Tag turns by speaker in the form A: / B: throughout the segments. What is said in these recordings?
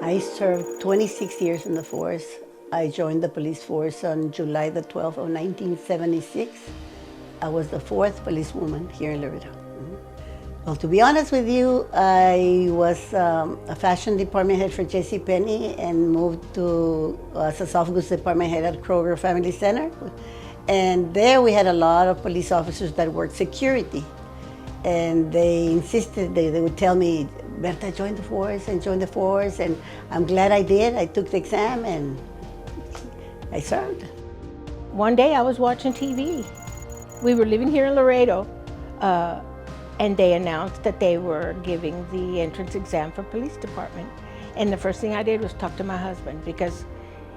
A: I served 26 years in the force. I joined the police force on July the 12th of 1976. I was the fourth policewoman here in Laredo. Well, to be honest with you, I was a fashion department head for JCPenney and moved to as a soft goods department head at Kroger Family Center. And there we had a lot of police officers that worked security. And they insisted, they would tell me, Berta, join the force and join the force. And I'm glad I did. I took the exam and I served.
B: One day I was watching TV. We were living here in Laredo, and they announced that they were giving the entrance exam for police department. And the first thing I did was talk to my husband, because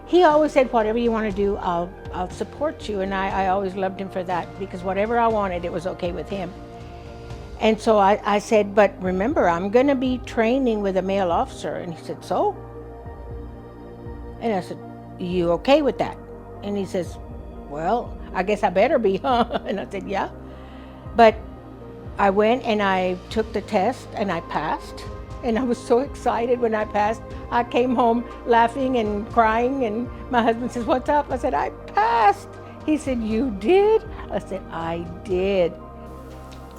B: he always said, whatever you want to do, I'll support you. And I always loved him for that, because whatever I wanted, it was okay with him. And so I said, but remember, I'm going to be training with a male officer. And he said, so? And I said, you okay with that? And he says, well, I guess I better be, huh? And I said, yeah. But I went and I took the test and I passed. And I was so excited when I passed. I came home laughing and crying, and my husband says, what's up? I said, I passed. He said, you did? I said, I did.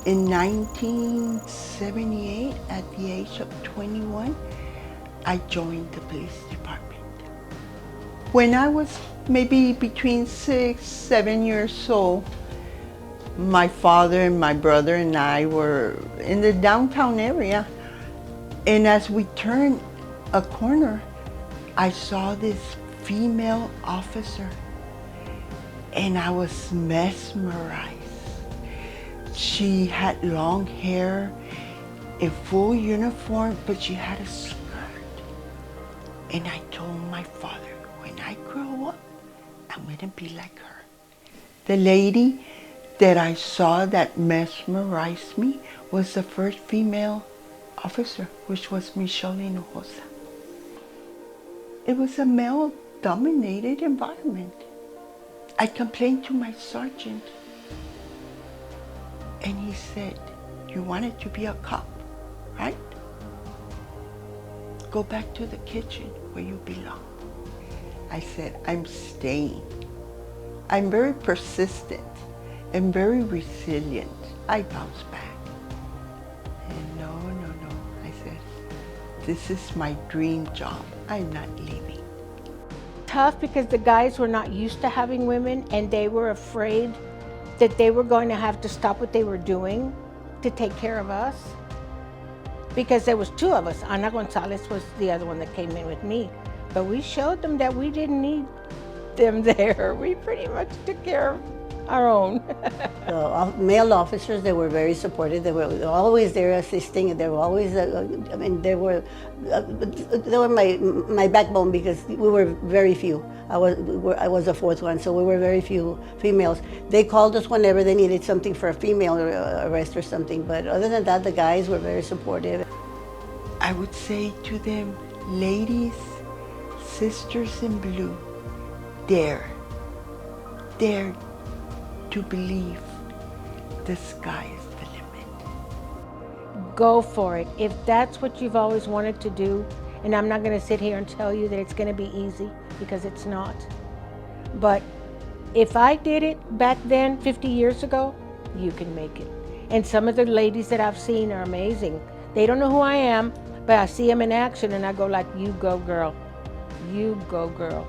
C: In 1978, at the age of 21, I joined the police department. When I was maybe between 6, 7 years old, my father and my brother and I were in the downtown area. And as we turned a corner, I saw this female officer, and I was mesmerized. She had long hair, a full uniform, but she had a skirt. And I told my father, when I grow up, I'm gonna be like her. The lady that I saw that mesmerized me was the first female officer, which was Michelle Hinojosa. It was a male-dominated environment. I complained to my sergeant, and he said, you wanted to be a cop, right? Go back to the kitchen where you belong. I said, I'm staying. I'm very persistent and very resilient. I bounced back. And no. I said, this is my dream job. I'm not leaving.
B: Tough, because the guys were not used to having women, and they were afraid that they were going to have to stop what they were doing to take care of us. Because there was two of us. Ana Gonzalez was the other one that came in with me. But we showed them that we didn't need them there. We pretty much took care of our own.
A: The male officers, they were very supportive. They were always there assisting. They were always, they were my backbone, because we were very few. I was the fourth one, so we were very few females. They called us whenever they needed something for a female arrest or something. But other than that, the guys were very supportive.
C: I would say to them, ladies, sisters in blue, dare to believe the sky is the limit.
B: Go for it. If that's what you've always wanted to do, and I'm not going to sit here and tell you that it's going to be easy, because it's not. But if I did it back then, 50 years ago, you can make it. And some of the ladies that I've seen are amazing. They don't know who I am, but I see them in action and I go like, you go girl, you go girl.